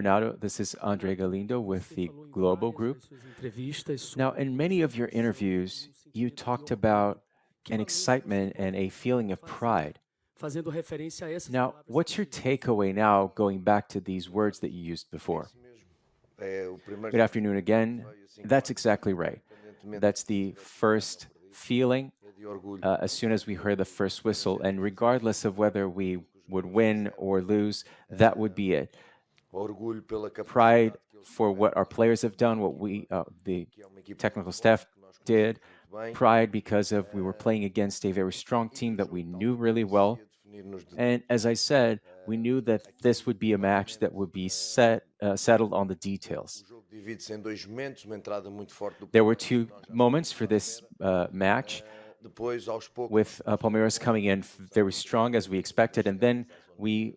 Renato. This is Andre Galindo with the Global Group. Now, in many of your interviews, you talked about an excitement and a feeling of pride. Now, what's your takeaway now going back to these words that you used before? Good afternoon again. That's exactly right. That's the first feeling as soon as we heard the first whistle. And regardless of whether we would win or lose, that would be it. Pride for what our players have done, what the technical staff did. Pride because of we were playing against a very strong team that we knew really well. And as I said, we knew that this would be a match that would be settled on the details. There were two moments for this match, with Palmeiras coming in very strong as we expected, and then we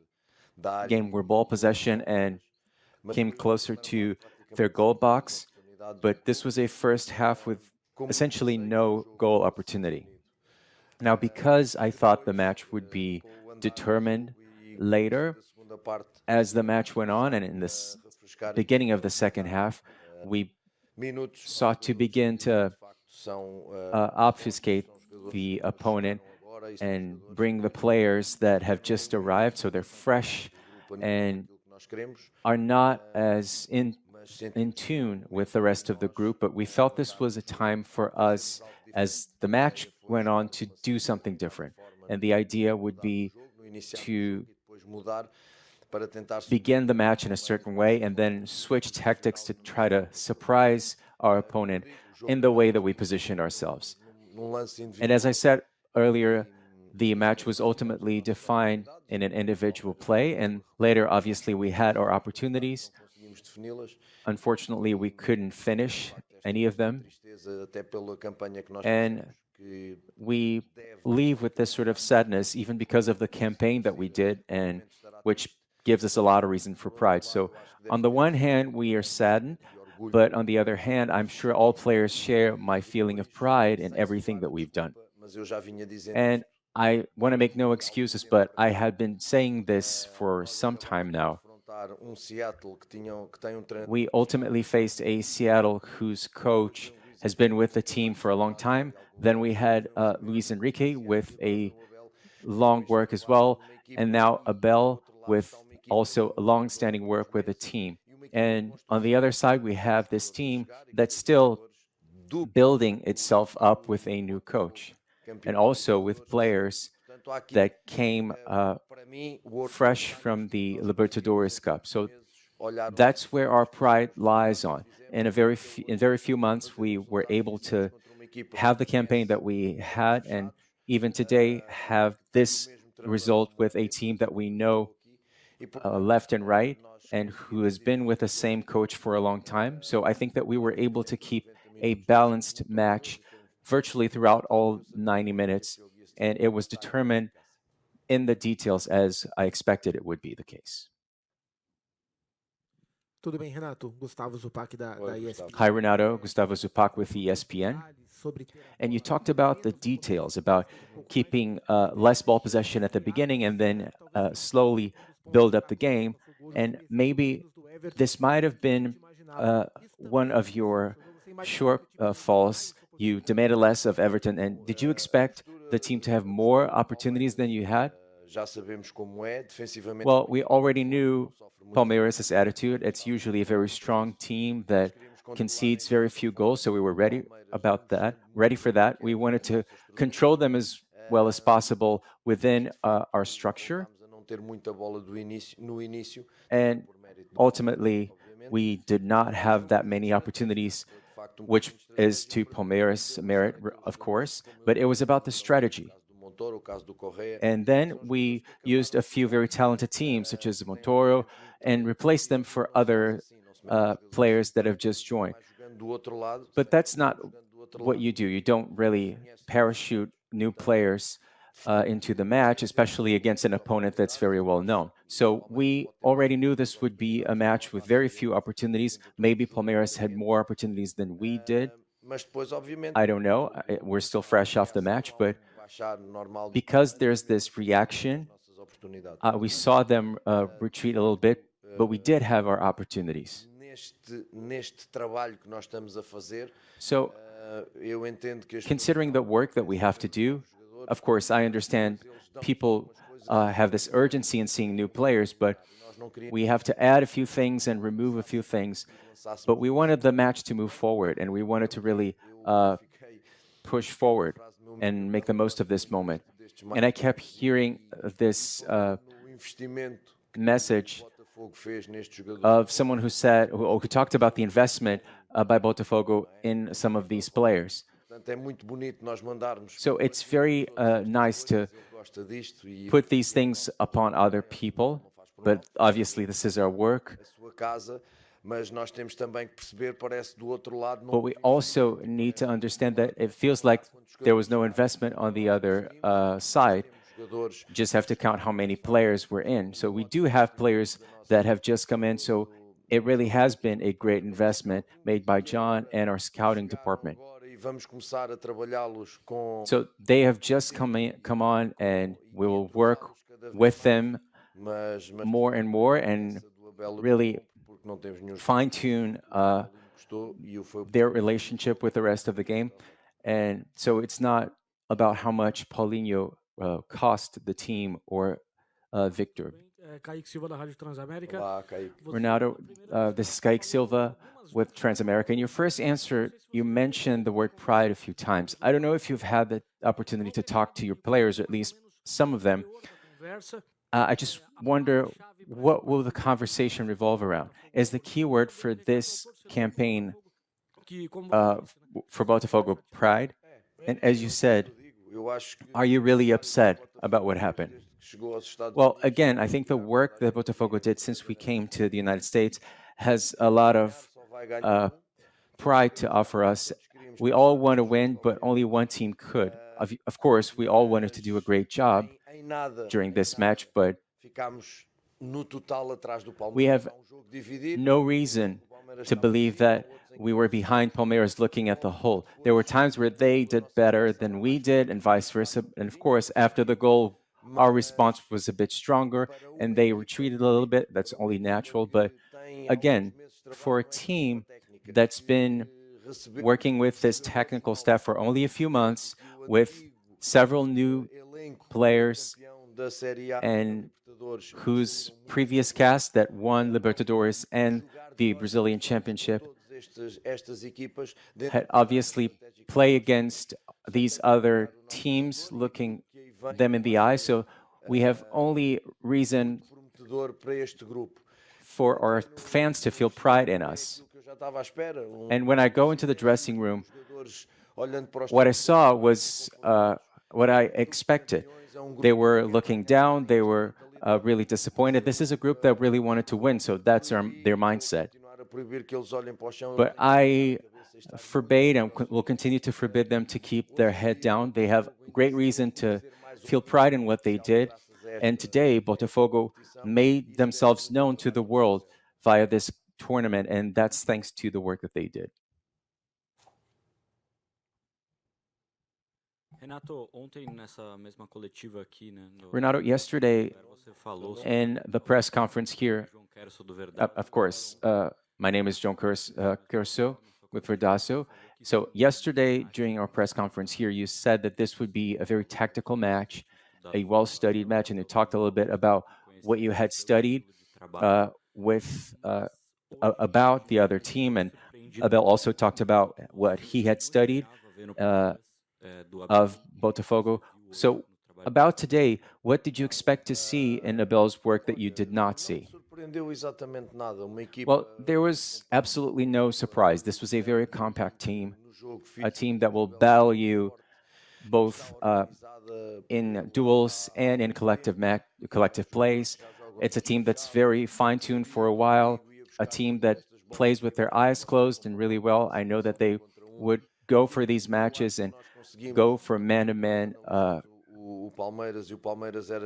gained more ball possession and came closer to their goal box. But this was a first half with essentially no goal opportunity. Now, because I thought the match would be determined later, as the match went on, and in the beginning of the second half, we sought to begin to obfuscate the opponent and bring the players that have just arrived, so they're fresh and are not as in tune with the rest of the group. But we felt this was a time for us, as the match went on, to do something different. And the idea would be to begin the match in a certain way and then switch tactics to try to surprise our opponent in the way that we positioned ourselves. And as I said earlier, the match was ultimately defined in an individual play, and later, obviously, we had our opportunities. Unfortunately, we couldn't finish any of them. And we leave with this sort of sadness, even because of the campaign that we did, and which gives us a lot of reason for pride. So, on the one hand, we are saddened, but on the other hand, I'm sure all players share my feeling of pride in everything that we've done. And I want to make no excuses, but I had been saying this for some time now. We ultimately faced a Seattle whose coach has been with the team for a long time. Then we had Luis Enrique with a long work as well, and now Abel with also a long-standing work with the team. And on the other side, we have this team that's still building itself up with a new coach, and also with players that came fresh from the Libertadores Cup. So that's where our pride lies on. In very few months, we were able to have the campaign that we had, and even today have this result with a team that we know left and right, and who has been with the same coach for a long time. So I think that we were able to keep a balanced match virtually throughout all 90 minutes, and it was determined in the details as I expected it would be the case. Tudo bem, Renato? Gustavo Zupac da ESPN. Hi, Renato. Gustavo Zupac with ESPN. And you talked about the details, about keeping less ball possession at the beginning and then slowly build up the game. And maybe this might have been one of your shortfalls. You demanded less of Everton. And did you expect the team to have more opportunities than you had? Well, we already knew Palmeiras' attitude. It's usually a very strong team that concedes very few goals, so we were ready for that. We wanted to control them as well as possible within our structure. And ultimately, we did not have that many opportunities, which is to Palmeiras' merit, of course, but it was about the strategy. And then we used a few very talented teams, such as Montoro, and replaced them for other players that have just joined. But that's not what you do. You don't really parachute new players into the match, especially against an opponent that's very well known. So we already knew this would be a match with very few opportunities. Maybe Palmeiras had more opportunities than we did. I don't know. We're still fresh off the match, but because there's this reaction, we saw them retreat a little bit but we did have our opportunities. Neste trabalho que nós estamos a fazer, So, eu entendo que considering the work that we have to do, of course, I understand people have this urgency in seeing new players, but we have to add a few things and remove a few things. But we wanted the match to move forward, and we wanted to really push forward and make the most of this moment. And I kept hearing this message of someone who said, who talked about the investment by Botafogo in some of these players. So it's very nice to put these things upon other people, but obviously this is our work. But we also need to understand that it feels like there was no investment on the other side. Just have to count how many players we're in. So we do have players that have just come in. So it really has been a great investment made by John and our scouting department. So they have just come on, and we will work with them more and more and really fine-tune their relationship with the rest of the game. And so it's not about how much Paulinho cost the team or Victor. Kaique Silva da Rádio Transamérica. Olá, Kaique. Renato, this is Kaique Silva with Transamerica. In your first answer, you mentioned the word pride a few times. I don't know if you've had the opportunity to talk to your players, or at least some of them. I just wonder, what will the conversation revolve around? Is the key word for this campaign for Botafogo pride? And as you said, are you really upset about what happened? Well, again, I think the work that Botafogo did since we came to the United States has a lot of pride to offer us. We all want to win, but only one team could. Of course, we all wanted to do a great job during this match, but we have no reason to believe that we were behind Palmeiras looking at the whole. There were times where they did better than we did, and vice versa. And of course, after the goal, our response was a bit stronger, and they retreated a little bit. That's only natural. But again, for a team that's been working with this technical staff for only a few months, with several new players, and whose previous cast that won Libertadores and the Brazilian Championship had obviously play against these other teams, looking them in the eye. So we have only reason for our fans to feel pride in us. And when I go into the dressing room, what I saw was what I expected. They were looking down. They were really disappointed. This is a group that really wanted to win, so that's their mindset. But I forbade and will continue to forbid them to keep their head down. They have great reason to feel pride in what they did. And today, Botafogo made themselves known to the world via this tournament, and that's thanks to the work that they did. Renato, yesterday in the press conference here, of course, my name is John Curso with Verdasso. So yesterday during our press conference here, you said that this would be a very tactical match, a well-studied match, and you talked a little bit about what you had studied about the other team, and Abel also talked about what he had studied of Botafogo. So about today, what did you expect to see in Abel's work that you did not see? Well, there was absolutely no surprise. This was a very compact team, a team that will battle you both in duels and in collective plays. It's a team that's very fine-tuned for a while, a team that plays with their eyes closed and really well. I know that they would go for these matches and go for man-to-man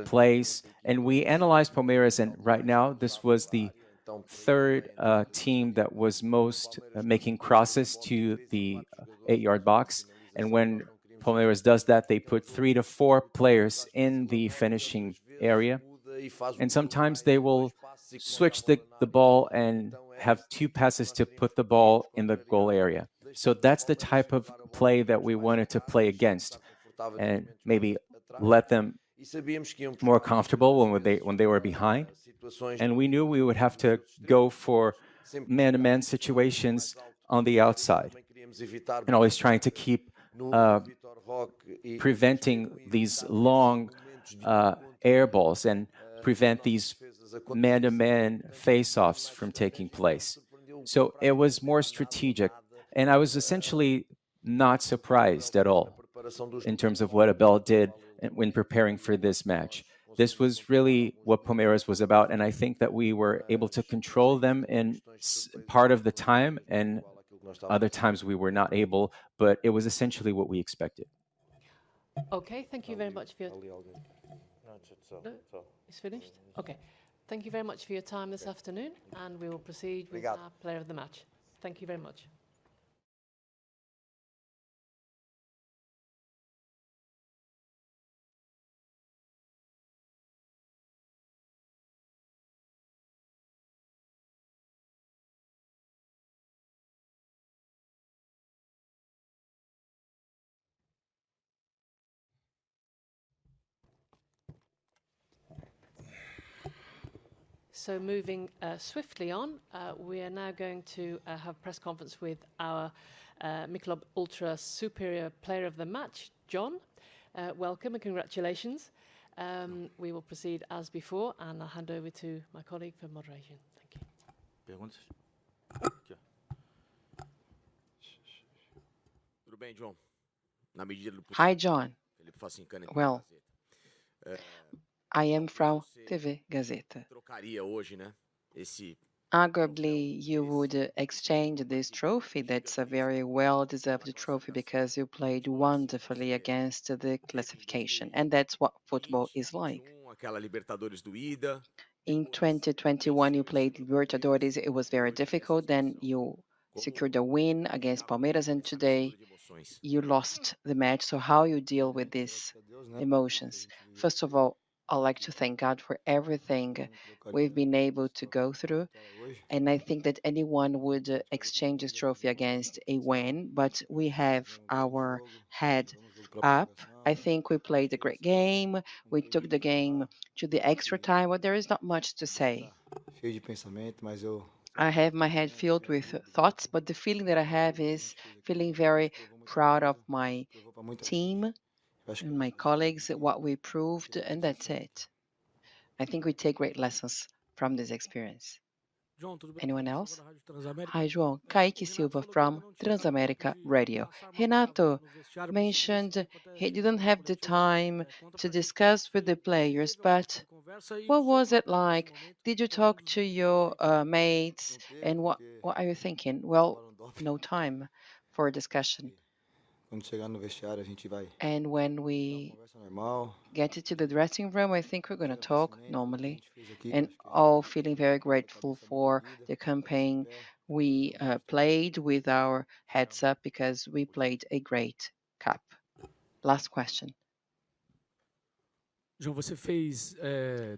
plays. And we analyzed Palmeiras, and right now this was the third team that was most making crosses to the 8-yard box. And when Palmeiras does that, they put 3 to 4 players in the finishing area. And sometimes they will switch the ball and have two passes to put the ball in the goal area. So that's the type of play that we wanted to play against, and maybe let them more comfortable when they were behind. And we knew we would have to go for man-to-man situations on the outside, and always trying to keep preventing these long air balls and prevent these man-to-man face-offs from taking place. So it was more strategic, and I was essentially not surprised at all in terms of what Abel did when preparing for this match. This was really what Palmeiras was about, and I think that we were able to control them in part of the time, and other times we were not able, but it was essentially what we expected. Okay, thank you very much for your... No, it's finished? Okay. Thank you very much for your time this afternoon, and we will proceed with our player of the match. Thank you very much. So moving swiftly on, we are now going to have a press conference with our Michelob Ultra Superior Player of the Match, John. Welcome and congratulations. We will proceed as before, and I'll hand over to my colleague for moderation. Thank you. Perguntas? Tudo bem, John? Na medida do possível. Hi, John. Felipe Facincani aqui Well, da Gazeta. I am from TV Gazeta. Trocaria hoje, né? Esse Arguably, you would exchange this trophy. That's a very well-deserved trophy because you played wonderfully against the classification, and that's what football is like. aquela Libertadores do Ida. In 2021, you played Libertadores. It was very difficult. Then you secured a win against Palmeiras, and today you lost the match. So how you deal with these emotions? First of all, I'd like to thank God for everything we've been able to go through. And I think that anyone would exchange this trophy against a win, but we have our head up. I think we played a great game. We took the game to the extra time, but there is not much to say. I have my head filled with thoughts, but the feeling that I have is feeling very proud of my team and my colleagues, what we proved, and that's it. I think we take great lessons from this experience. John, tudo bem? Anyone Kaique else? Silva, da Rádio Transamérica. Hi, João. Kaique Silva from Transamérica Radio. Renato mentioned he didn't have the time to discuss with the players, but what was it like? Did you talk to your mates, and what are you thinking? Well, no time for discussion. And when we get into the dressing room, I think we're going to talk normally, and all feeling very grateful for the campaign we played with our heads up because we played a great cup. Last question. João, você fez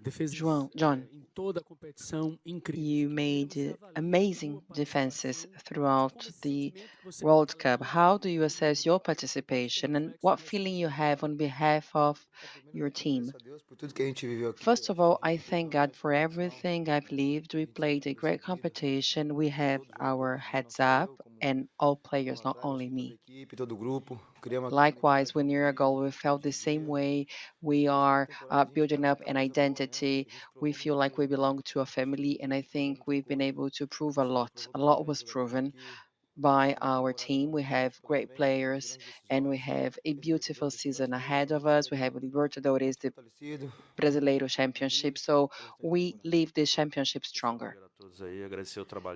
defesas John, em toda a competição incríveis. you made amazing defenses throughout the World Cup. How do you assess your participation and what feeling you have on behalf of your team? First of all, I thank God for everything I've lived. We played a great competition. We have our heads up, and all players, not only me. Likewise, 1 year ago, we felt the same way. We are building up an identity. We feel like we belong to a family, and I think we've been able to prove a lot. A lot was proven by our team. We have great players, and we have a beautiful season ahead of us. We have Libertadores, the Brasileiro Championship, so we leave this championship stronger.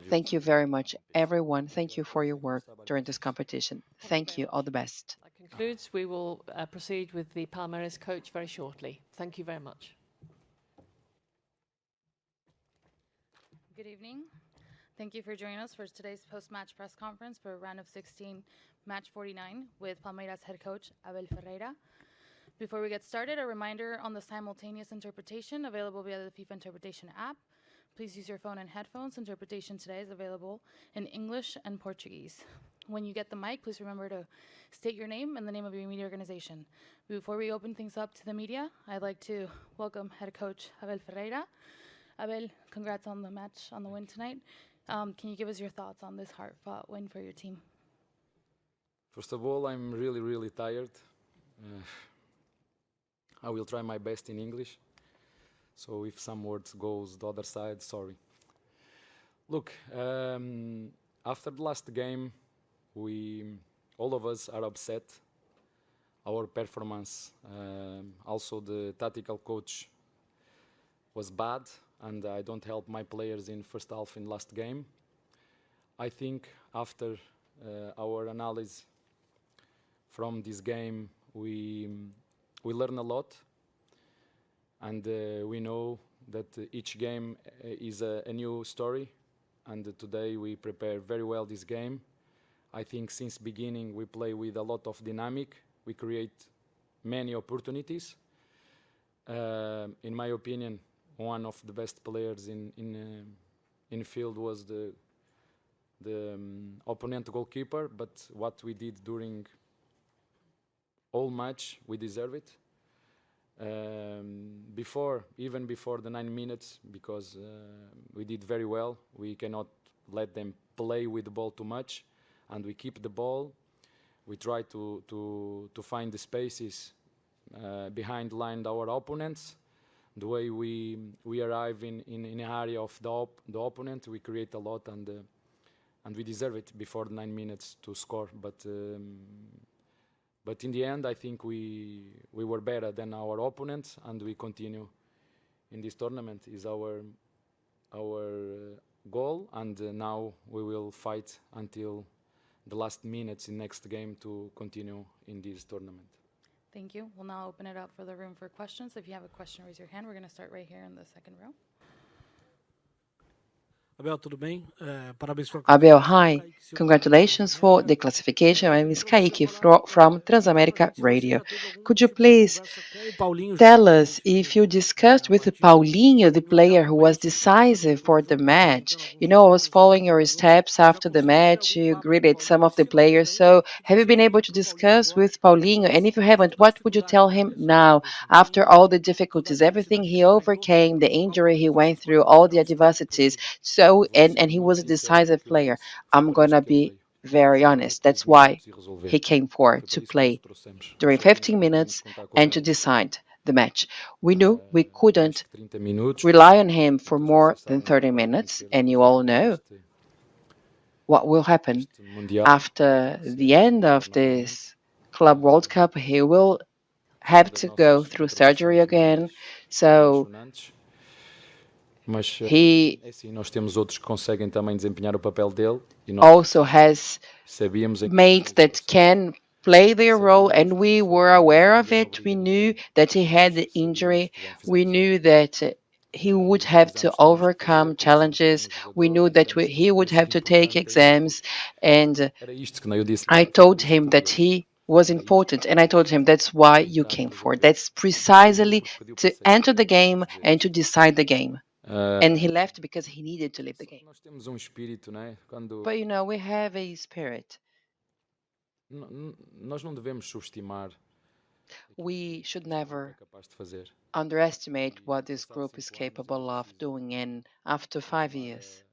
Thank you very much, everyone. Thank you for your work during this competition. Thank you. All the best. That concludes. We will proceed with the Palmeiras coach very shortly. Thank you very much. Good evening. Thank you for joining us for today's post-match press conference for round of 16, match 49 with Palmeiras head coach Abel Ferreira. Before we get started, a reminder on the simultaneous interpretation available via the FIFA interpretation app. Please use your phone and headphones. Interpretation today is available in English and Portuguese. When you get the mic, please remember to state your name and the name of your media organization. Before we open things up to the media, I'd like to welcome head coach Abel Ferreira. Abel, congrats on the match, on the win tonight. Can you give us your thoughts on this hard-fought win for your team? First of all, I'm really, really tired. I will try my best in English. So if some words goes the other side, sorry. Look, after the last game, all of us are upset. Our performance, also the tactical coach, was bad, and I don't help my players in first half in last game. I think after our analysis from this game, we learn a lot, and we know that each game is a new story, and today we prepare very well this game. I think since beginning we play with a lot of dynamic. We create many opportunities. In my opinion, one of the best players in field was the opponent goalkeeper. But what we did during all match, we deserve it. Even before the 9 minutes, because we did very well. We cannot let them play with the ball too much, and we keep the ball. We try to find the spaces behind line our opponents. The way we arrive in an area of the opponent, we create a lot, and we deserve it before the 9 minutes to score. But in the end, I think we were better than our opponents, and we continue in this tournament. Is our goal, and now we will fight until the last minutes in next game to continue in this tournament. Thank you. We'll now open it up for the room for questions. If you have a question, raise your hand. We're going to start right here in the second row. Abel, tudo bem? Parabéns por Abel, hi. Congratulations for the classification. My name is Kaique from Transamérica Radio. Could you please tell us if you discussed with Paulinho, the player who was decisive for the match? You know, I was following your steps after the match. You greeted some of the players. So have you been able to discuss with Paulinho? And if you haven't, what would you tell him now after all the difficulties, everything he overcame, the injury he went through, all the adversities? So, and he was a decisive player. I'm going to be very honest. That's why he came forward to play during 15 minutes and to decide the match. We knew we couldn't rely on him for more than 30 minutes, and you all know what will happen after the end of this Club World Cup. He will have to go through surgery again. So he nós temos outros que conseguem também desempenhar o papel dele. Also has mates that can play their role, and we were aware of it. We knew that he had the injury. We knew that he would have to overcome challenges. We knew that he would have to take exams. And I told him that he was important, and I told him that's why you came for. That's precisely to enter the game and to decide the game. And he left because he needed to leave the game. But you know, we have a spirit. Nós não devemos subestimar. We should never underestimate what this group is capable of doing. And after 5 years,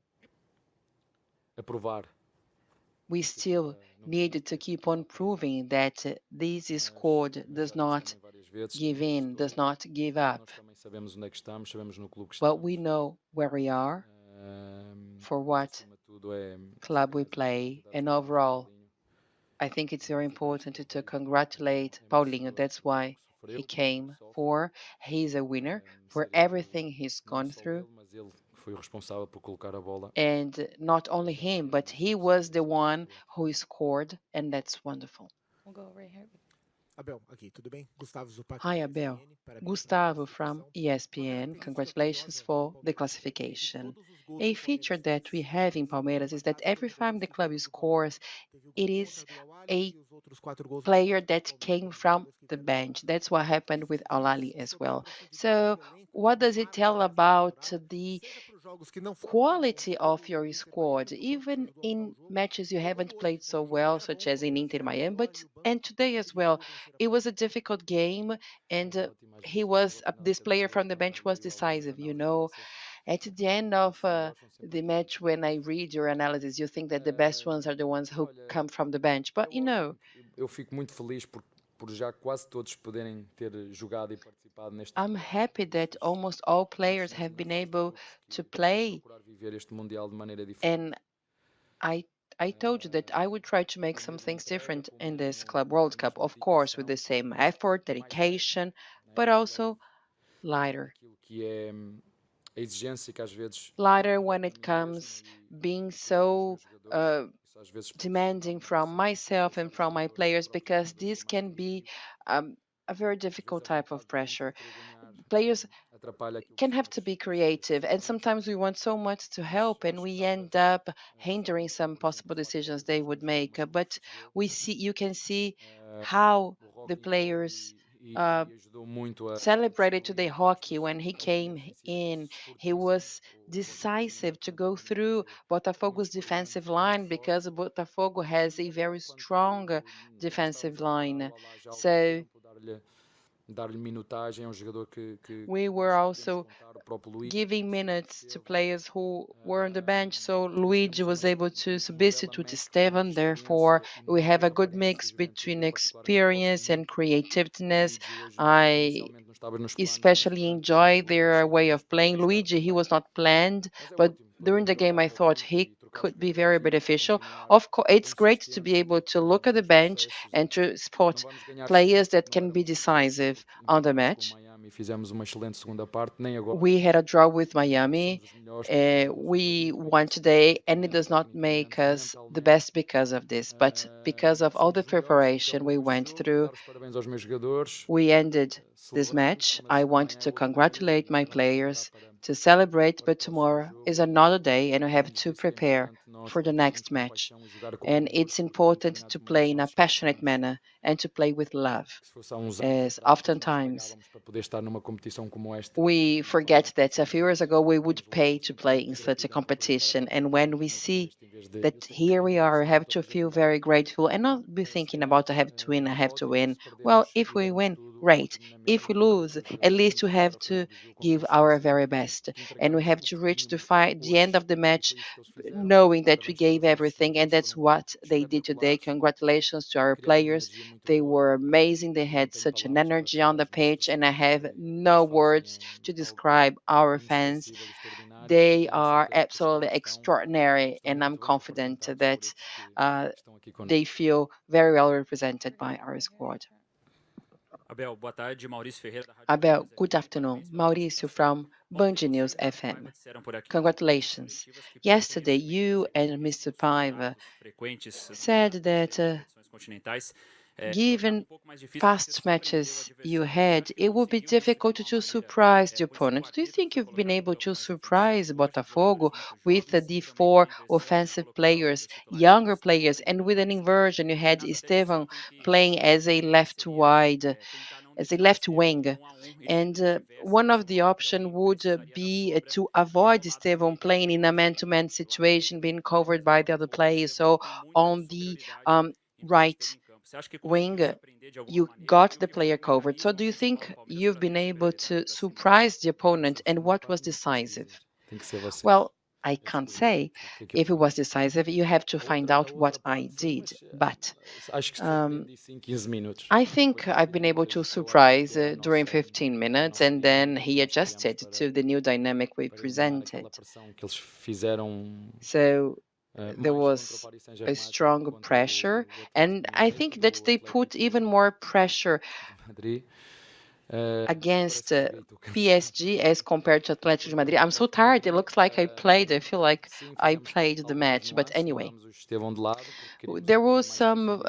we still needed to keep on proving that this squad does not give in, does not give up. But we know where we are, for what club we play, and overall, I think it's very important to congratulate Paulinho. That's why he came for. He's a winner for everything he's gone through. And not only him, but he was the one who scored, and that's wonderful. We'll go right here. Abel, aqui, tudo bem? Gustavo Zupac. Hi, Abel. Gustavo from ESPN. Congratulations for the classification. A feature that we have in Palmeiras is that every time the club scores, it is a player that came from the bench. That's what happened with Alali as well. So what does it tell about the quality of your squad, even in matches you haven't played so well, such as in Inter Miami, but and today as well. It was a difficult game, and this player from the bench was decisive. At the end of the match, when I read your analysis, you think that the best ones are the ones who come from the bench, but Eu fico muito feliz por já quase todos poderem ter jogado e participado neste I'm happy that almost all players have been able to play, procurar viver este Mundial de maneira diferente. and I I told you that I would try to make some things different in this Club World Cup, of course, with the same effort, dedication, but also lighter. Aquilo que é a exigência que às vezes Lighter when it comes being so isso às vezes demanding from myself and from my players, because this can be a very difficult type of pressure. Players atrapalha aquilo can have to be creative, and sometimes we want so much to help and we end up hindering some possible decisions they would make. But you can see how the players ajudou muito a celebrated today hockey when he came in. He was decisive to go through Botafogo's defensive line, because Botafogo has a very strong defensive line. So dar-lhe minutagem, é jogador que we were also contar, o próprio Luís giving minutes to players who were on the bench. So Luigi was able to substitute Esteban. Therefore, we have a good mix between experience and creativeness. I inicialmente não estava nos planos, especially enjoy their way of playing. Luigi, he was not planned, but during the game, I thought he could be very beneficial. Of course, it's great to be able to look at the bench and to spot players that can be decisive on the match. Miami fizemos uma excelente segunda parte, nem agora We had a draw with Miami. somos os melhores, We won today, and it does not make us the best because of this, but because of all the preparation we went through. dar os parabéns aos meus jogadores, We ended this match. I want to congratulate my players, to celebrate, but tomorrow is another day and we have to prepare for the next match. And it's important to play in a passionate manner and to play with love, as oftentimes para poder estar numa competição como esta. we forget that a few years ago we would pay to play in such a competition. And when we see that here we are, we have to feel very grateful and not be thinking about I have to win, I have to win. Well, if we win, great. If we lose, at least we have to give our very best. And we have to reach the end of the match knowing that we gave everything, and that's what they did today. Congratulations to our players. They were amazing. They had such an energy on the pitch, and I have no words to describe our fans. They are absolutely extraordinary, and I'm confident that they feel very well represented by our squad. Abel, boa tarde. Maurício Ferreira, da Rádio Abel, Palmeiras. good afternoon. Mauricio from Band News FM. Disseram por aqui Congratulations. Yesterday, you and Mr. Paiva said that given past matches you had, it would be difficult to surprise the opponent. Do you think you've been able to surprise Botafogo with the four offensive players, younger players, and with an inversion? You had Esteban playing as a left wing. And one of the options would be to avoid Esteban playing in a man-to-man situation, being covered by the other players. So on the right wing, you got the player covered. So do you think you've been able to surprise the opponent, and what was decisive? Well, I can't say if it was decisive. You have to find out what I did. But I think I've been able to surprise during 15 minutes, and then he adjusted to the new dynamic we presented. So there was a strong pressure, and I think that they put even more pressure against PSG as compared to Atletico de Madrid. I'm so tired. It looks like I feel like I played the match. But anyway, there was some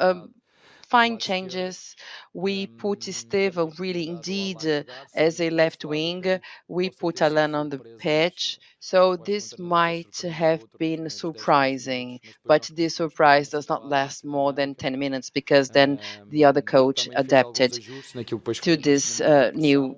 fine changes. We put Esteban really indeed as a left wing. We put Alan on the pitch. So this might have been surprising, but this surprise does not last more than 10 minutes, because then the other coach adapted to this new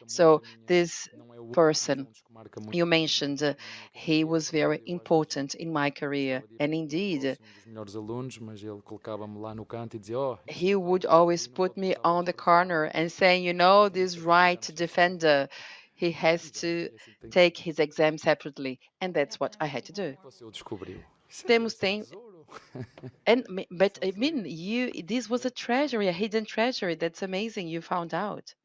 So this person you mentioned, he was very important in my career, and indeed, he would always put me on the corner and saying, you know, this right defender, he has to take his exam separately, and that's what I had to do. Temos But I mean, this was a treasury, a hidden treasury. That's amazing. You found out.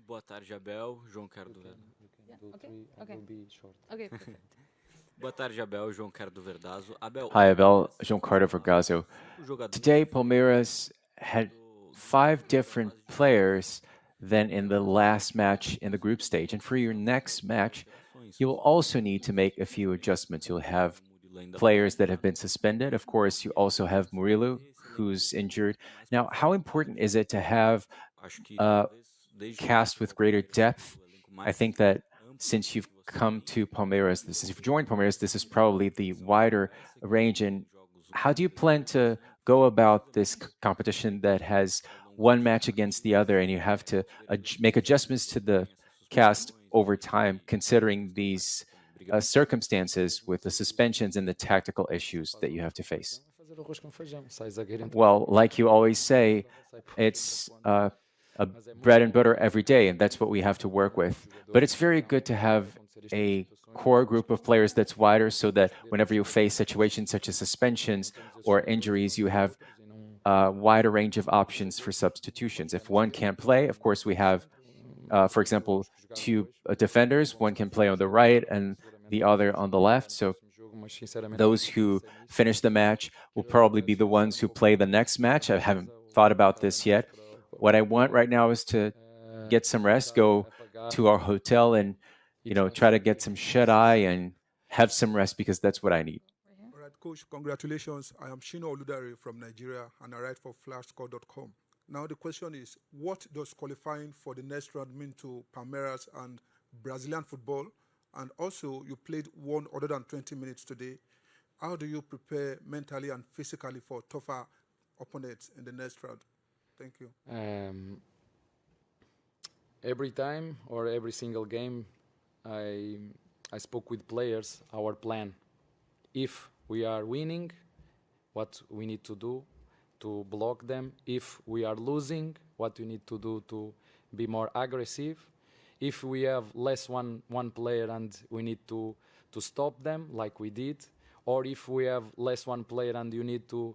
Boa tarde, Abel. João Cardo You can do okay, three. I okay. will be short. Okay, perfect. Boa tarde, Abel. João Cardo Verdazo. Abel, Hi, Abel. João Carter Vergazzo. Today, Palmeiras had 5 different players than in the last match in the group stage. And for your next match, you will also need to make a few adjustments. You'll have players that have been suspended. Of course, you also have Murilo, who's injured. Now, how important is it to have a cast with greater depth? I think that since you've come to Palmeiras, since you've joined Palmeiras, this is probably the wider range. And how do you plan to go about this competition that has one match against the other, and you have to make adjustments to the cast over time, considering these circumstances with the suspensions and the tactical issues that you have to face? Fazer arroz com feijão. Sai zagueiro, entra Well, like you always say, it's a bread and butter every day, and that's what we have to work with. But it's very good to have a core group of players that's wider so that whenever you face situations such as suspensions or injuries, you have a wider range of options for substitutions. If one can't play, of course, we have, for example, 2 defenders. One can play on the right and the other on the left. So mas sinceramente those who finish the match will probably be the ones who play the next match. I haven't thought about this yet. What I want right now is to get some rest, go to our hotel, and try to get some shut eye and have some rest because that's what I need. All right, Coach, congratulations. I am Shino Oludare from Nigeria and I write for flashscore.com. Now, the question is, what does qualifying for the next round mean to Palmeiras and Brazilian football? And also, you played 120 minutes today. How do you prepare mentally and physically for tougher opponents in the next round? Thank you. Every time or every single game, I spoke with players, our plan. If we are winning, what we need to do to block them. If we are losing, what we need to do to be more aggressive. If we have less one player and we need to stop them like we did, or if we have less one player and you need to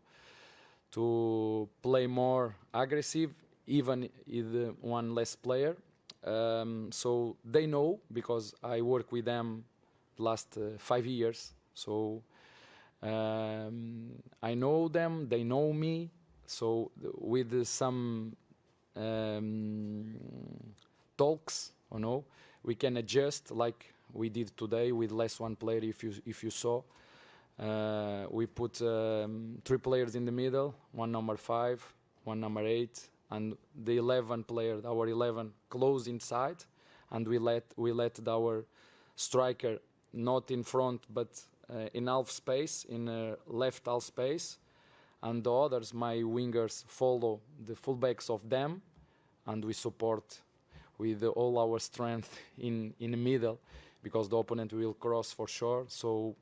play more aggressive, even with one less player. So they know because I work with them last 5 years. So I know them, they know me. So with some talks, we can adjust like we did today with less one player. If you saw, we put 3 players in the middle, one number 5, one number 8, and the 11 player, our 11, close inside, and we let our striker not in front but in half space, in left half space, and the others, my wingers, follow the fullbacks of them, and we support with all our strength in the middle, because the opponent will cross for sure. So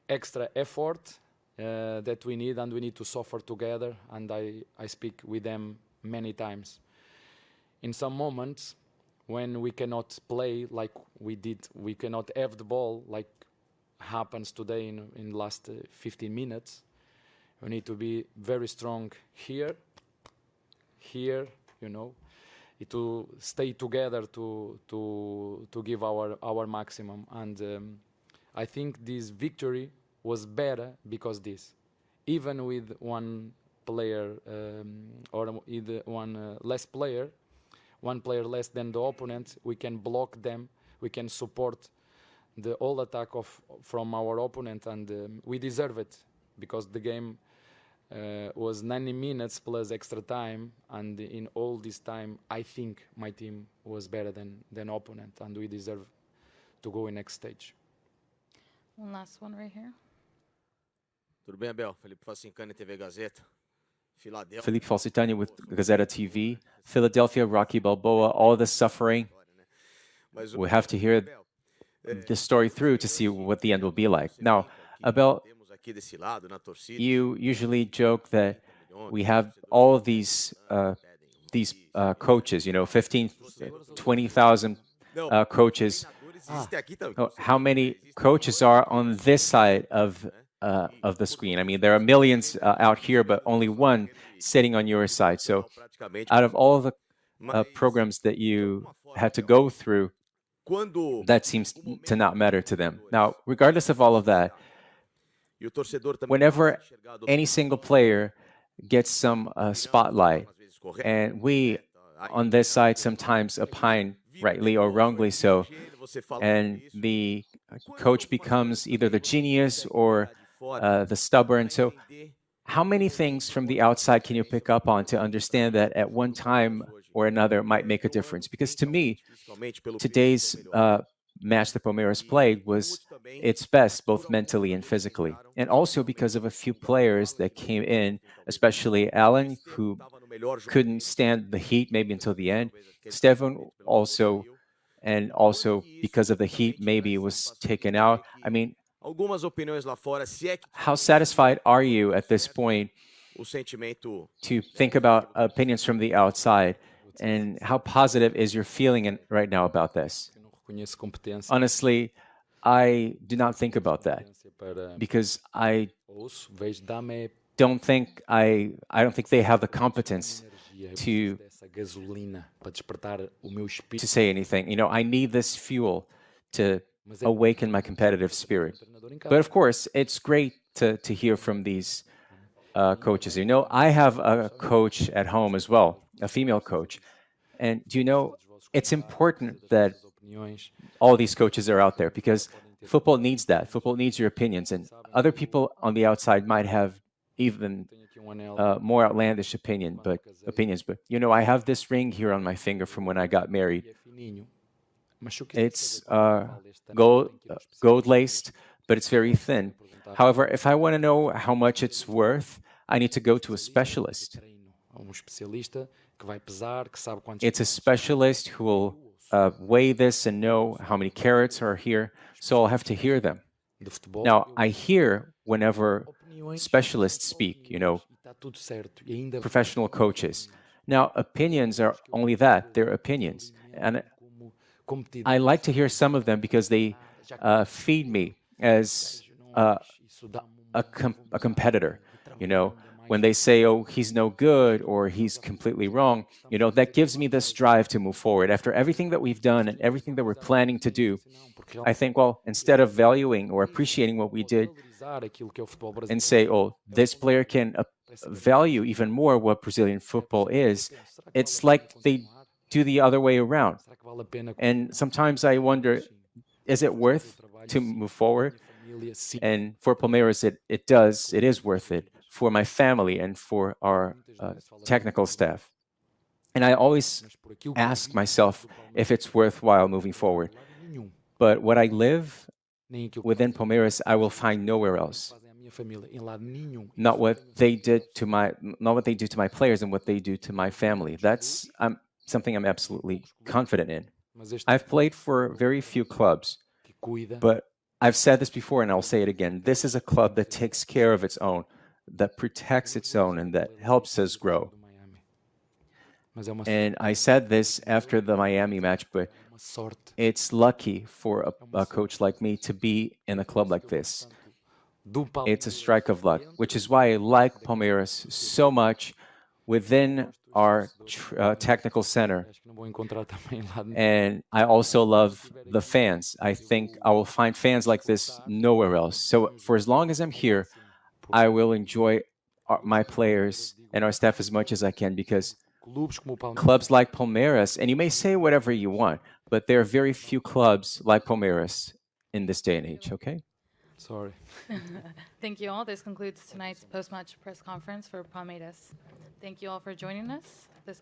extra effort that we need, and we need to suffer together, and I speak with them many times. In some moments when we cannot play like we did, we cannot have the ball like happens today in last 15 minutes, we need to be very strong here, to stay together to give our maximum. And I think this victory was better because this, even with one player or either one less player, one player less than the opponent, we can block them, we can support the all attack from our opponent, and we deserve it because the game was 90 minutes plus extra time, and in all this time I think my team was better than opponent, and we deserve to go in next stage. One last one right here. Tudo bem, Abel? Felipe Facincani, TV Gazeta. Philadelphia. Felipe Falsitani with Gazeta TV. Philadelphia, Rocky Balboa, all the suffering. We have to hear the story through to see what the end will be like. Now, Abel, you usually joke that we have all of these coaches, 15, 20,000 coaches. How many coaches are on this side of of the screen. I mean, there are millions out here, but only one sitting on your side. So, out of all the programs that you had to go through, that seems to not matter to them. Now, regardless of all of that, whenever any single player gets some spotlight, and we on this side sometimes opine, rightly or wrongly so, and the coach becomes either the genius or the stubborn. So, how many things from the outside can you pick up on to understand that at one time or another might make a difference? Because to me, today's match that Palmeiras played was its best, both mentally and physically. And also because of a few players that came in, especially Alan, who couldn't stand the heat maybe until the end. Steven also, and also because of the heat, maybe was taken out. I mean, how satisfied are you at this point to think about opinions from the outside? And how positive is your feeling right now about this? Honestly, I do not think about that because I don't think they have the competence to say anything. You know, I need this fuel to awaken my competitive spirit. But of course, it's great to hear from these coaches. You know, I have a coach at home as well, a female coach. And do you know, it's important that all these coaches are out there because football needs that. Football needs your opinions. And other people on the outside might have even more outlandish opinions. But you know, I have this ring here on my finger from when I got married. It's gold laced, but it's very thin. However, if I want to know how much it's worth, I need to go to a specialist. It's a specialist who will weigh this and know how many carats are here. So I'll have to hear them. Now, I hear whenever specialists speak, you know, professional coaches. Now, opinions are only that, they're opinions. And I like to hear some of them because they feed me as a competitor. You know, when they say, oh, he's no good or he's completely wrong, you know, that gives me this drive to move forward. After everything that we've done and everything that we're planning to do, I think, well, instead of valuing or appreciating what we did and say, oh, this player can value even more what Brazilian football is, it's like they do the other way around. And sometimes I wonder, is it worth to move forward? And for Palmeiras, it is worth it for my family and for our technical staff. And I always ask myself if it's worthwhile moving forward. But what I live within Palmeiras, I will find nowhere else. Not what they do to my players and what they do to my family. That's something I'm absolutely confident in. I've played for very few clubs, but I've said this before and I'll say it again. This is a club that takes care of its own, that protects its own, and that helps us grow. And I said this after the Miami match, but it's lucky for a coach like me to be in a club like this. It's a strike of luck, which is why I like Palmeiras so much within our technical center. And I also love the fans. I think I will find fans like this nowhere else. So for as long as I'm here, I will enjoy my players and our staff as much as I can because clubs like Palmeiras, and you may say whatever you want, but there are very few clubs like Palmeiras in this day and age, okay? Sorry. Thank you all. This concludes tonight's post-match press conference for Palmeiras. Thank you all for joining us. This